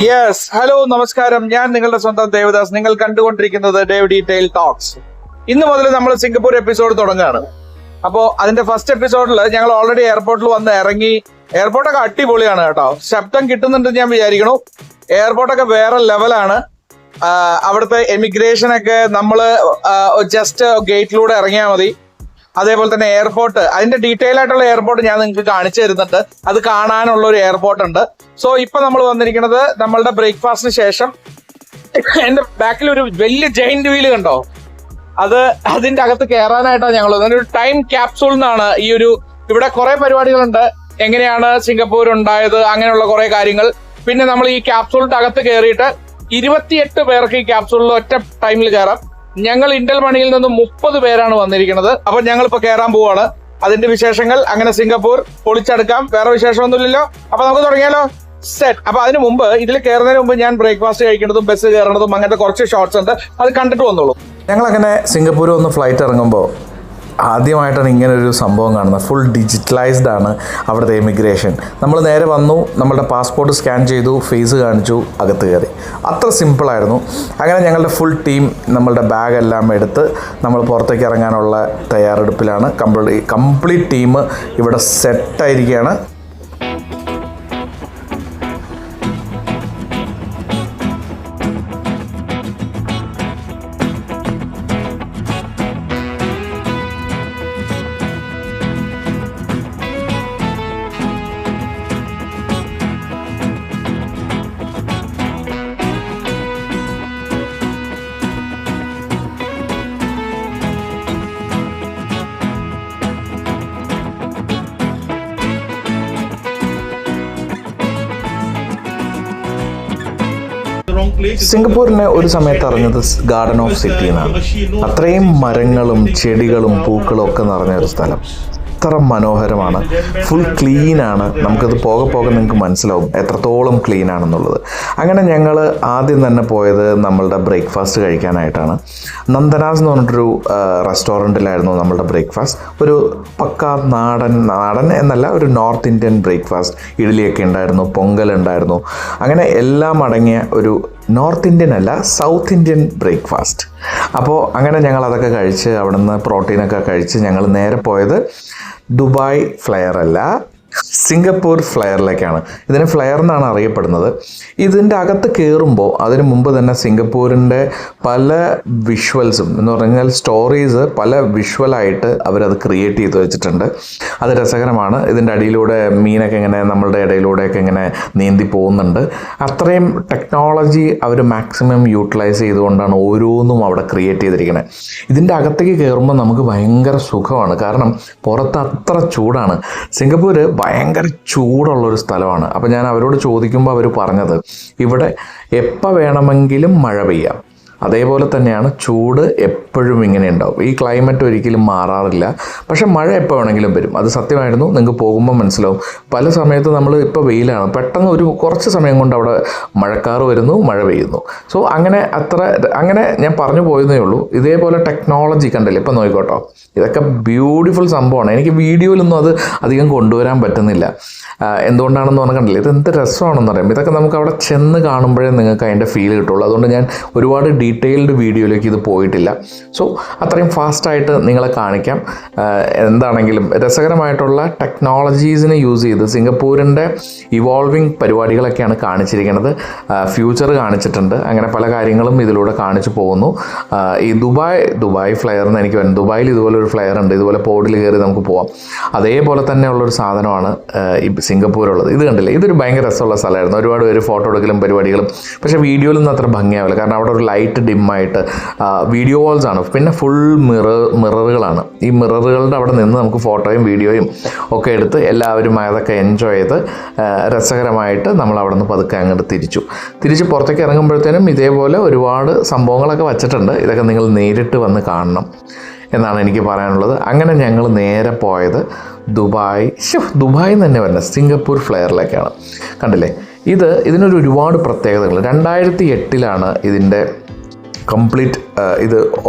Yes, hello, നമസ്കാരം. ഞാൻ നിങ്ങളുടെ സ്വന്തം ദേവദാസ്. നിങ്ങൾ കണ്ടുകൊണ്ടിരിക്കുന്നത് ഡേവ് ഡീറ്റെയിൽ ടോക്സ്. ഇന്ന് മുതൽ നമ്മൾ സിംഗപ്പൂർ എപ്പിസോഡ് തുടങ്ങുകയാണ്. അപ്പോൾ അതിന്റെ ഫസ്റ്റ് എപ്പിസോഡിൽ ഞങ്ങൾ ഓൾറെഡി എയർപോർട്ടിൽ വന്ന് ഇറങ്ങി. എയർപോർട്ടൊക്കെ അടിപൊളിയാണ് കേട്ടോ. ശബ്ദം കിട്ടുന്നുണ്ട് ഞാൻ വിചാരിക്കണു. എയർപോർട്ടൊക്കെ വേറെ ലെവലാണ്. അവിടുത്തെ എമിഗ്രേഷൻ ഒക്കെ നമ്മള് ജസ്റ്റ് ഗേറ്റിലൂടെ ഇറങ്ങിയാൽ മതി. അതേപോലെ തന്നെ എയർപോർട്ട്, അതിന്റെ ഡീറ്റെയിൽ ആയിട്ടുള്ള എയർപോർട്ട് ഞാൻ നിങ്ങൾക്ക് കാണിച്ചു തരുന്നുണ്ട്. അത് കാണാനുള്ള ഒരു എയർപോർട്ട് ഉണ്ട്. സോ ഇപ്പൊ നമ്മൾ വന്നിരിക്കുന്നത് നമ്മളുടെ ബ്രേക്ക്ഫാസ്റ്റിന് ശേഷം എന്റെ ബാക്കിൽ ഒരു വലിയ ജയിന്റ് വീല് കണ്ടോ, അതിന്റെ അകത്ത് കയറാനായിട്ടാണ് ഞങ്ങൾ ഒരു ടൈം ക്യാപ്സൂൾ എന്നാണ് ഇവിടെ കുറെ പരിപാടികളുണ്ട്. എങ്ങനെയാണ് സിംഗപ്പൂർ ഉണ്ടായത്, അങ്ങനെയുള്ള കുറെ കാര്യങ്ങൾ. പിന്നെ നമ്മൾ ഈ ക്യാപ്സൂളിന്റെ അകത്ത് കയറിയിട്ട് 28 പേർക്ക് ഈ ക്യാപ്സൂളിൽ ഒറ്റ ടൈമിൽ കയറാം. ഞങ്ങൾ ഇന്റൽ മണിയിൽ നിന്ന് 30 പേരാണ് വന്നിരിക്കുന്നത്. അപ്പൊ ഞങ്ങൾ ഇപ്പൊ കയറാൻ പോവാണ്. അതിന്റെ വിശേഷങ്ങൾ, അങ്ങനെ സിംഗപ്പൂർ പൊളിച്ചെടുക്കാം. വേറെ വിശേഷമൊന്നുമില്ലല്ലോ. അപ്പൊ നമുക്ക് തുടങ്ങിയാലോ. സെറ്റ്. അപ്പൊ അതിന് മുമ്പ്, ഇതിൽ കയറുന്നതിന് മുമ്പ് ഞാൻ ബ്രേക്ക്ഫാസ്റ്റ് കഴിക്കുന്നതും ബസ് കയറുന്നതും അങ്ങനത്തെ കുറച്ച് ഷോർട്സ് ഉണ്ട്. അത് കണ്ടിട്ട് വന്നോളൂ. ഞങ്ങളങ്ങനെ സിംഗപ്പൂർ ഒന്ന് ഫ്ലൈറ്റ് ഇറങ്ങുമ്പോൾ ആദ്യമായിട്ടാണ് ഇങ്ങനൊരു സംഭവം കാണുന്നത്. ഫുൾ ഡിജിറ്റലൈസ്ഡ് ആണ് അവിടുത്തെ എമിഗ്രേഷൻ. നമ്മൾ നേരെ വന്നു, നമ്മളുടെ പാസ്പോർട്ട് സ്കാൻ ചെയ്തു, ഫേസ് കാണിച്ചു, അകത്ത് കയറി. അത്ര സിമ്പിളായിരുന്നു. അങ്ങനെ ഞങ്ങളുടെ ഫുൾ ടീം നമ്മളുടെ ബാഗെല്ലാം എടുത്ത് നമ്മൾ പുറത്തേക്ക് ഇറങ്ങാനുള്ള തയ്യാറെടുപ്പിലാണ്. കംപ്ലീറ്റ് ടീം ഇവിടെ സെറ്റായിരിക്കുകയാണ്. സിംഗപ്പൂരിനെ ഒരു സമയത്ത് അറിഞ്ഞത് ഗാർഡൻ ഓഫ് സിറ്റി എന്നാണ്. അത്രയും മരങ്ങളും ചെടികളും പൂക്കളും ഒക്കെ നിറഞ്ഞ ഒരു സ്ഥലം. അത്ര മനോഹരമാണ്. ഫുൾ ക്ലീനാണ്. നമുക്കത് പോകെ പോകെ നിങ്ങൾക്ക് മനസ്സിലാവും എത്രത്തോളം ക്ലീൻ ആണെന്നുള്ളത്. അങ്ങനെ ഞങ്ങൾ ആദ്യം തന്നെ പോയത് നമ്മളുടെ ബ്രേക്ക്ഫാസ്റ്റ് കഴിക്കാനായിട്ടാണ്. നന്ദനാസ് എന്ന് പറഞ്ഞിട്ടൊരു റെസ്റ്റോറൻറ്റിലായിരുന്നു നമ്മളുടെ ബ്രേക്ക്ഫാസ്റ്റ്. ഒരു പക്ക നാടൻ എന്നല്ല, ഒരു നോർത്ത് ഇന്ത്യൻ ബ്രേക്ക്ഫാസ്റ്റ്. ഇഡ്ഡലിയൊക്കെ ഉണ്ടായിരുന്നു, പൊങ്കൽ ഉണ്ടായിരുന്നു. അങ്ങനെ എല്ലാം അടങ്ങിയ ഒരു നോർത്ത് ഇന്ത്യൻ അല്ല, സൗത്ത് ഇന്ത്യൻ ബ്രേക്ക്ഫാസ്റ്റ്. അപ്പോൾ അങ്ങനെ ഞങ്ങൾ അതൊക്കെ കഴിച്ച് അവിടെ നിന്ന് പ്രോട്ടീനൊക്കെ കഴിച്ച് ഞങ്ങൾ നേരെ പോയത് ദുബായ് ഫ്ലയർ അല്ല, സിംഗപ്പൂർ ഫ്ലയറിലേക്കാണ്. ഇതിന് ഫ്ലയർ എന്നാണ് അറിയപ്പെടുന്നത്. ഇതിൻ്റെ അകത്ത് കയറുമ്പോൾ അതിന് മുമ്പ് തന്നെ സിംഗപ്പൂരിൻ്റെ പല വിഷ്വൽസും എന്ന് പറഞ്ഞാൽ സ്റ്റോറീസ് പല വിഷ്വലായിട്ട് അവരത് ക്രിയേറ്റ് ചെയ്ത് വെച്ചിട്ടുണ്ട്. അത് രസകരമാണ്. ഇതിൻ്റെ അടിയിലൂടെ മീനൊക്കെ ഇങ്ങനെ നമ്മളുടെ ഇടയിലൂടെയൊക്കെ ഇങ്ങനെ നീന്തി പോകുന്നുണ്ട്. അത്രയും ടെക്നോളജി അവർ മാക്സിമം യൂട്ടിലൈസ് ചെയ്തുകൊണ്ടാണ് ഓരോന്നും അവിടെ ക്രിയേറ്റ് ചെയ്തിരിക്കുന്നത്. ഇതിൻ്റെ അകത്തേക്ക് കയറുമ്പോൾ നമുക്ക് ഭയങ്കര സുഖമാണ്. കാരണം പുറത്ത് അത്ര ചൂടാണ്. സിംഗപ്പൂർ ഭയങ്കര ചൂടുള്ളൊരു സ്ഥലമാണ്. അപ്പോൾ ഞാൻ അവരോട് ചോദിക്കുമ്പോൾ അവർ പറഞ്ഞത് ഇവിടെ എപ്പോൾ വേണമെങ്കിലും മഴ പെയ്യാം. അതേപോലെ തന്നെയാണ് ചൂട് എപ്പോഴും ഇങ്ങനെ ഉണ്ടാവും. ഈ ക്ലൈമറ്റ് ഒരിക്കലും മാറാറില്ല. പക്ഷെ മഴ എപ്പോൾ വേണമെങ്കിലും വരും. അത് സത്യമായിരുന്നു. നിങ്ങൾക്ക് പോകുമ്പോൾ മനസ്സിലാവും. പല സമയത്ത് നമ്മൾ ഇപ്പോൾ വെയിലാണ്, പെട്ടെന്ന് ഒരു കുറച്ച് സമയം കൊണ്ട് അവിടെ മഴക്കാറ് വരുന്നു, മഴ പെയ്യുന്നു. സോ അങ്ങനെ ഞാൻ പറഞ്ഞു പോയതേ ഉള്ളൂ. ഇതേപോലെ ടെക്നോളജി കണ്ടില്ല, ഇപ്പം നോക്കിക്കോട്ടോ. ഇതൊക്കെ ബ്യൂട്ടിഫുൾ സംഭവമാണ്. എനിക്ക് വീഡിയോയിലൊന്നും അത് അധികം കൊണ്ടുവരാൻ പറ്റുന്നില്ല. എന്തുകൊണ്ടാണെന്ന് പറഞ്ഞാൽ കണ്ടില്ല, ഇത് എന്ത് രസമാണെന്ന് അറിയാം. ഇതൊക്കെ നമുക്ക് അവിടെ ചെന്ന് കാണുമ്പോഴേ നിങ്ങൾക്ക് അതിൻ്റെ ഫീൽ കിട്ടുള്ളൂ. അതുകൊണ്ട് ഞാൻ ഒരുപാട് ഡീറ്റെയിൽഡ് വീഡിയോയിലേക്ക് ഇത് പോയിട്ടില്ല. സോ അത്രയും ഫാസ്റ്റായിട്ട് നിങ്ങളെ കാണിക്കാം. എന്താണെങ്കിലും രസകരമായിട്ടുള്ള ടെക്നോളജീസിനെ യൂസ് ചെയ്ത് സിംഗപ്പൂരിൻ്റെ ഇവോൾവിങ് പരിപാടികളൊക്കെയാണ് കാണിച്ചിരിക്കുന്നത്. ഫ്യൂച്ചർ കാണിച്ചിട്ടുണ്ട്. അങ്ങനെ പല കാര്യങ്ങളും ഇതിലൂടെ കാണിച്ചു പോകുന്നു. ഈ ദുബായ് ഫ്ലയർ എന്ന് എനിക്ക് വരുന്നത്. ദുബായിൽ ഇതുപോലെ ഒരു ഫ്ലയർ ഉണ്ട്. ഇതുപോലെ പോഡിൽ കയറി നമുക്ക് പോവാം. അതേപോലെ തന്നെ ഉള്ളൊരു സാധനമാണ് ഈ സിംഗപ്പൂരുള്ളത്. ഇത് കണ്ടില്ലേ, ഇതൊരു ഭയങ്കര രസമുള്ള സ്ഥലമായിരുന്നു. ഒരുപാട് പേര് ഫോട്ടോ എടുക്കലും പരിപാടികളും. പക്ഷേ വീഡിയോയിലൊന്നും അത്ര ഭംഗിയാവില്ല. കാരണം അവിടെ ഒരു ലൈറ്റ് ഡിമ്മായിട്ട് വീഡിയോ വാൾസ് ആണ്. പിന്നെ ഫുൾ മിററുകളാണ്. ഈ മിററുകളുടെ അവിടെ നിന്ന് നമുക്ക് ഫോട്ടോയും വീഡിയോയും ഒക്കെ എടുത്ത് എല്ലാവരും അതൊക്കെ എൻജോയ് ചെയ്ത് രസകരമായിട്ട് നമ്മൾ അവിടെ നിന്ന് പതുക്കെ അങ്ങോട്ട് തിരിച്ച് പുറത്തേക്ക് ഇറങ്ങുമ്പോഴത്തേനും ഇതേപോലെ ഒരുപാട് സംഭവങ്ങളൊക്കെ വച്ചിട്ടുണ്ട്. ഇതൊക്കെ നിങ്ങൾ നേരിട്ട് വന്ന് കാണണം എന്നാണ് എനിക്ക് പറയാനുള്ളത്. അങ്ങനെ ഞങ്ങൾ നേരെ പോയത് ദുബായ് തന്നെ വരുന്നത് സിംഗപ്പൂർ ഫ്ലയറിലേക്കാണ്. കണ്ടില്ലേ, ഇതിനൊരു ഒരുപാട് പ്രത്യേകതകൾ. 2008 ഇതിൻ്റെ കംപ്ലീറ്റ് ഇത്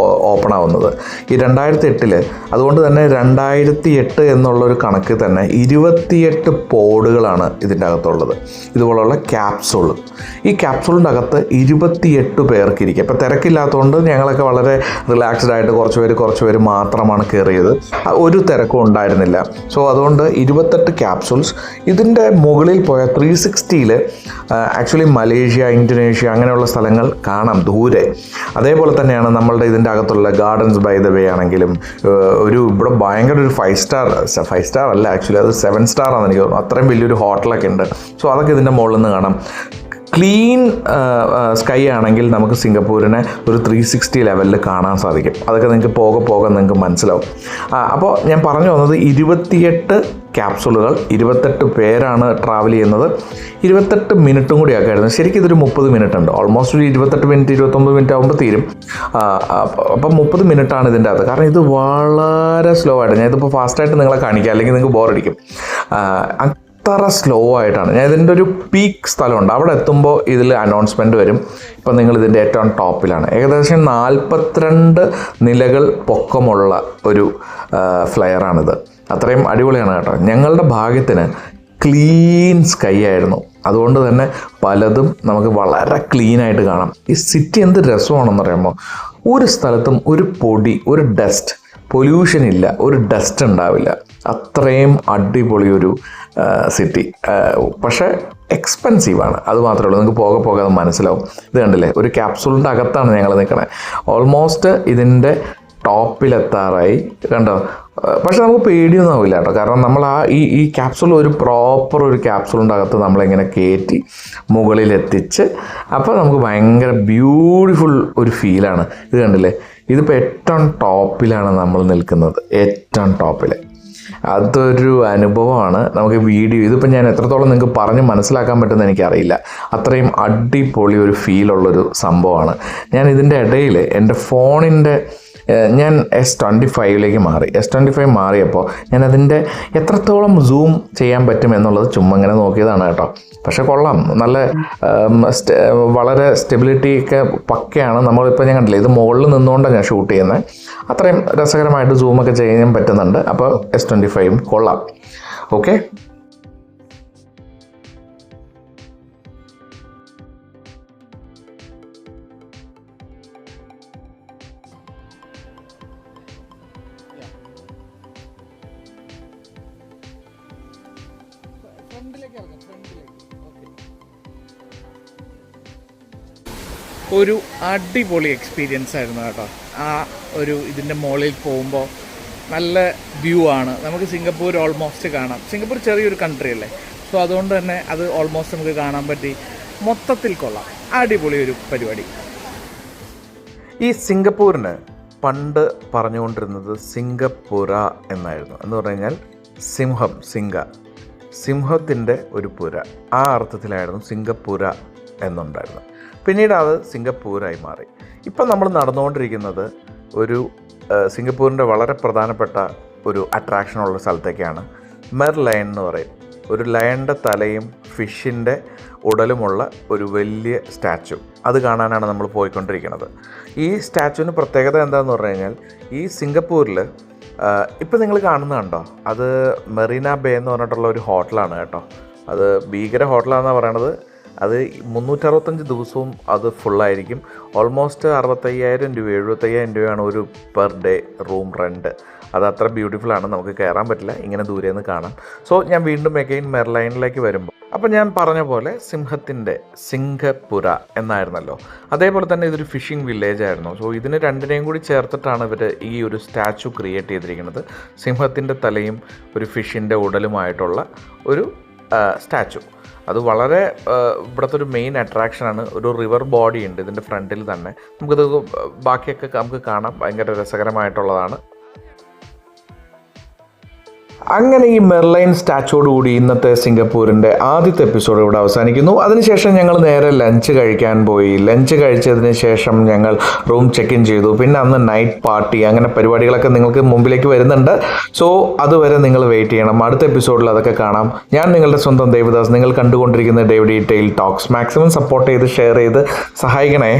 ഓപ്പൺ ആവുന്നത്. ഈ 2008 അതുകൊണ്ട് തന്നെ 2008 എന്നുള്ളൊരു കണക്കിൽ തന്നെ 28 പോഡുകളാണ് ഇതിൻ്റെ അകത്തുള്ളത്, ഇതുപോലുള്ള ക്യാപ്സൂൾ. ഈ ക്യാപ്സൂളിൻ്റെ അകത്ത് 28 പേർക്ക് ഇരിക്കുക. ഇപ്പോൾ തിരക്കില്ലാത്തതുകൊണ്ട് ഞങ്ങളൊക്കെ വളരെ റിലാക്സ്ഡ് ആയിട്ട് കുറച്ച് പേര് മാത്രമാണ് കയറിയത്, ഒരു തിരക്കും ഉണ്ടായിരുന്നില്ല. സോ അതുകൊണ്ട് 28 ക്യാപ്സൂൾസ്. ഇതിൻ്റെ മുകളിൽ പോയ 360 ആക്ച്വലി മലേഷ്യ, ഇന്തോനേഷ്യ അങ്ങനെയുള്ള സ്ഥലങ്ങൾ കാണാം ദൂരെ. അതേപോലെ തന്നെയാണ് നമ്മളുടെ ഇതിൻ്റെ അകത്തുള്ള ഗാർഡൻസ് ബൈ ദ വേ ആണെങ്കിലും ഇവിടെ ഭയങ്കര ഒരു 5 സ്റ്റാർ അല്ല, ആക്ച്വലി അത് 7 സ്റ്റാർ ആണെന്ന് എനിക്ക് തോന്നുന്നു. അത്രയും വലിയൊരു ഹോട്ടലൊക്കെ ഉണ്ട്. സോ അതൊക്കെ ഇതിൻ്റെ മുകളിൽ നിന്ന് കാണാം. ക്ലീൻ സ്കൈ ആണെങ്കിൽ നമുക്ക് സിംഗപ്പൂരിനെ ഒരു 360 ലെവലിൽ കാണാൻ സാധിക്കും. അതൊക്കെ നിങ്ങൾക്ക് പോകെ നിങ്ങൾക്ക് മനസ്സിലാവും. അപ്പോൾ ഞാൻ പറഞ്ഞു വന്നത് 28 ക്യാപ്സൂളുകൾ, 28 പേരാണ് ട്രാവൽ ചെയ്യുന്നത്. 28 മിനിറ്റും കൂടി ആക്കായിരുന്നു. ശരിക്കും ഇതൊരു 30 മിനിറ്റ് ഉണ്ട്. ഓൾമോസ്റ്റ് ഒരു 28 മിനിറ്റ് 29 മിനിറ്റ് ആകുമ്പോൾ തീരും. അപ്പം 30 മിനിറ്റാണ് ഇതിൻ്റെ അകത്ത്. കാരണം ഇത് വളരെ സ്ലോ ആയിട്ട്, ഞാൻ ഇതിപ്പോൾ ഫാസ്റ്റായിട്ട് നിങ്ങളെ കാണിക്കാം, അല്ലെങ്കിൽ നിങ്ങൾക്ക് ബോറടിക്കും. അത്ര സ്ലോ ആയിട്ടാണ്. ഞാൻ ഇതിൻ്റെ ഒരു പീക്ക് സ്ഥലമുണ്ട്, അവിടെ എത്തുമ്പോൾ ഇതിൽ അനൗൺസ്മെൻറ്റ് വരും. ഇപ്പം നിങ്ങൾ ഇതിൻ്റെ ഏറ്റവും ടോപ്പിലാണ്. ഏകദേശം 42 നിലകൾ പൊക്കമുള്ള ഒരു ഫ്ലയറാണിത്. അത്രയും അടിപൊളിയാണ് കേട്ടോ. ഞങ്ങളുടെ ഭാഗ്യത്തിന് ക്ലീൻ സ്കൈ ആയിരുന്നു, അതുകൊണ്ട് തന്നെ പലതും നമുക്ക് വളരെ ക്ലീനായിട്ട് കാണാം. ഈ സിറ്റി എന്ത് രസമാണെന്നറിയാമോ? ഒരു സ്ഥലത്തും ഒരു പൊടി, ഒരു ഡസ്റ്റ്, പൊല്യൂഷൻ ഇല്ല, ഒരു ഡസ്റ്റ് ഉണ്ടാവില്ല. അത്രയും അടിപൊളി ഒരു സിറ്റി. പക്ഷേ എക്സ്പെൻസീവാണ്, അത് മാത്രമേ ഉള്ളൂ. നിങ്ങൾക്ക് പോകെ അത് മനസ്സിലാവും. ഇത് കണ്ടില്ലേ, ഒരു ക്യാപ്സൂളിൻ്റെ അകത്താണ് ഞങ്ങൾ നിൽക്കണത്. ഓൾമോസ്റ്റ് ഇതിൻ്റെ ടോപ്പിലെത്താറായി, കണ്ടോ? പക്ഷെ നമുക്ക് പേടിയൊന്നും ആവില്ല കേട്ടോ. കാരണം നമ്മൾ ഈ ക്യാപ്സൂൾ ഒരു പ്രോപ്പർ ഒരു ക്യാപ്സൂളിൻ്റെ അകത്ത് നമ്മളിങ്ങനെ കയറ്റി മുകളിലെത്തിച്ച്, അപ്പോൾ നമുക്ക് ഭയങ്കര ബ്യൂട്ടിഫുൾ ഒരു ഫീലാണ്. ഇത് കണ്ടില്ലേ, ഇതിപ്പോൾ ഏറ്റവും ടോപ്പിലാണ് നമ്മൾ നിൽക്കുന്നത്, ഏറ്റവും ടോപ്പിൽ. അതൊരു അനുഭവമാണ്. നമുക്ക് വീഡിയോ ഇതിപ്പോൾ ഞാൻ എത്രത്തോളം നിങ്ങൾക്ക് പറഞ്ഞ് മനസ്സിലാക്കാൻ പറ്റുമെന്ന് എനിക്കറിയില്ല. അത്രയും അടിപൊളി ഒരു ഫീലുള്ളൊരു സംഭവമാണ്. ഞാൻ ഇതിൻ്റെ ഇടയിൽ എൻ്റെ ഫോണിൻ്റെ ഞാൻ S25 മാറി. S25 മാറിയപ്പോൾ ഞാൻ അതിൻ്റെ എത്രത്തോളം സൂം ചെയ്യാൻ പറ്റും എന്നുള്ളത് ചുമ്മാ ഇങ്ങനെ നോക്കിയതാണ് കേട്ടോ. പക്ഷെ കൊള്ളാം, നല്ല വളരെ സ്റ്റെബിലിറ്റി ഒക്കെ പക്കയാണ്. നമ്മളിപ്പോൾ ഞാൻ കണ്ടില്ല, ഇത് മുകളിൽ നിന്നുകൊണ്ടാണ് ഞാൻ ഷൂട്ട് ചെയ്യുന്നത്. അത്രയും രസകരമായിട്ട് സൂമൊക്കെ ചെയ്യാൻ പറ്റുന്നുണ്ട്. അപ്പോൾ S25 കൊള്ളാം. ഓക്കെ, ഒരു അടിപൊളി എക്സ്പീരിയൻസ് ആയിരുന്നു കേട്ടോ. ആ ഒരു ഇതിൻ്റെ മുകളിൽ പോകുമ്പോൾ നല്ല വ്യൂ ആണ്. നമുക്ക് സിംഗപ്പൂർ ഓൾമോസ്റ്റ് കാണാം. സിംഗപ്പൂർ ചെറിയൊരു കൺട്രി അല്ലേ, സോ അതുകൊണ്ട് തന്നെ അത് ഓൾമോസ്റ്റ് നമുക്ക് കാണാൻ പറ്റി. മൊത്തത്തിൽ കൊള്ളാം, അടിപൊളി ഒരു പരിപാടി. ഈ സിംഗപ്പൂരിന് പണ്ട് പറഞ്ഞുകൊണ്ടിരുന്നത് സിംഗപ്പുര എന്നായിരുന്നു. എന്ന് പറഞ്ഞു കഴിഞ്ഞാൽ സിംഹത്തിൻ്റെ ഒരു പുര, ആ അർത്ഥത്തിലായിരുന്നു സിംഗപ്പുര എന്നുണ്ടായിരുന്നു. പിന്നീട് അത് സിംഗപ്പൂരായി മാറി. ഇപ്പം നമ്മൾ നടന്നുകൊണ്ടിരിക്കുന്നത് ഒരു സിംഗപ്പൂരിൻ്റെ വളരെ പ്രധാനപ്പെട്ട ഒരു അട്രാക്ഷനുള്ള സ്ഥലത്തേക്കാണ്. മെർലയൺ എന്ന് പറയും. ഒരു ലയണിൻ്റെ തലയും ഫിഷിൻ്റെ ഉടലുമുള്ള ഒരു വലിയ സ്റ്റാച്ചു, അത് കാണാനാണ് നമ്മൾ പോയിക്കൊണ്ടിരിക്കുന്നത്. ഈ സ്റ്റാച്ചുവിന് പ്രത്യേകത എന്താണെന്ന് പറഞ്ഞു കഴിഞ്ഞാൽ, ഈ സിംഗപ്പൂരിൽ ഇപ്പം നിങ്ങൾ കാണുന്നുണ്ടോ, അത് മെറീന ബേ എന്ന് പറഞ്ഞിട്ടുള്ള ഒരു ഹോട്ടലാണ് കേട്ടോ. അത് ഭീകര ഹോട്ടലാണെന്നാണ് പറയണത്. അത് 365 ദിവസവും അത് ഫുള്ളായിരിക്കും. ഓൾമോസ്റ്റ് 65,000 രൂപ 75,000 രൂപയാണ് ഒരു പെർ ഡേ റൂം റെൻറ്റ്. അത് അത്ര ബ്യൂട്ടിഫുള്ളാണ്, നമുക്ക് കയറാൻ പറ്റില്ല, ഇങ്ങനെ ദൂരെ നിന്ന് കാണാം. സോ ഞാൻ വീണ്ടും എഗെയിൻ മെർലൈനിലേക്ക് വരുമ്പോൾ, അപ്പോൾ ഞാൻ പറഞ്ഞ പോലെ സിംഗപ്പുര എന്നായിരുന്നല്ലോ. അതേപോലെ തന്നെ ഇതൊരു ഫിഷിംഗ് വില്ലേജ് ആയിരുന്നു. സോ ഇതിന് രണ്ടിനെയും കൂടി ചേർത്തിട്ടാണ് ഇവർ ഈ ഒരു സ്റ്റാച്ചു ക്രിയേറ്റ് ചെയ്തിരിക്കുന്നത്. സിംഹത്തിൻ്റെ തലയും ഒരു ഫിഷിൻ്റെ ഉടലുമായിട്ടുള്ള ഒരു സ്റ്റാച്ചു. അത് വളരെ ഇവിടുത്തെ ഒരു മെയിൻ അട്രാക്ഷനാണ്. ഒരു റിവർ ബോഡി ഉണ്ട് ഇതിൻ്റെ ഫ്രണ്ടിൽ തന്നെ. നമുക്കത് ബാക്കിയൊക്കെ നമുക്ക് കാണാം, ഭയങ്കര രസകരമായിട്ടുള്ളതാണ്. അങ്ങനെ ഈ മെർലൈൻ സ്റ്റാച്ചുവോടുകൂടി ഇന്നത്തെ സിംഗപ്പൂരിൻ്റെ ആദ്യത്തെ എപ്പിസോഡ് ഇവിടെ അവസാനിക്കുന്നു. അതിനുശേഷം ഞങ്ങൾ നേരെ ലഞ്ച് കഴിക്കാൻ പോയി. ലഞ്ച് കഴിച്ചതിന് ശേഷം ഞങ്ങൾ റൂം ചെക്ക് ഇൻ ചെയ്തു. പിന്നെ അന്ന് നൈറ്റ് പാർട്ടി, അങ്ങനെ പരിപാടികളൊക്കെ നിങ്ങൾക്ക് മുമ്പിലേക്ക് വരുന്നുണ്ട്. സോ അതുവരെ നിങ്ങൾ വെയിറ്റ് ചെയ്യണം. അടുത്ത എപ്പിസോഡിൽ അതൊക്കെ കാണാം. ഞാൻ നിങ്ങളുടെ സ്വന്തം ദേവദാസ്. നിങ്ങൾ കണ്ടുകൊണ്ടിരിക്കുന്ന ഡേവിഡി ടെയിൽ ടോക്സ്. മാക്സിമം സപ്പോർട്ട് ചെയ്ത് ഷെയർ ചെയ്ത് സഹായിക്കണേ.